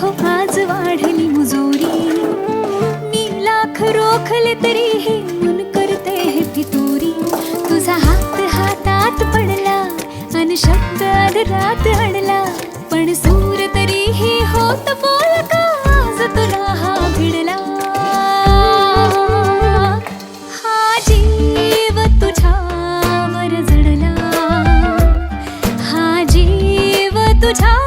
हो आज वाढली मुजोरी, मी लाख रोखले तरीही मन करते हे फितुरी. तुझा हात हातात पडला अन शब्द अधरात अडला, पण सूर तरीही होत बोलका आज तुला हा भिडला. हा जीव तुझ्यावर जडला, हा जीव तुझ्या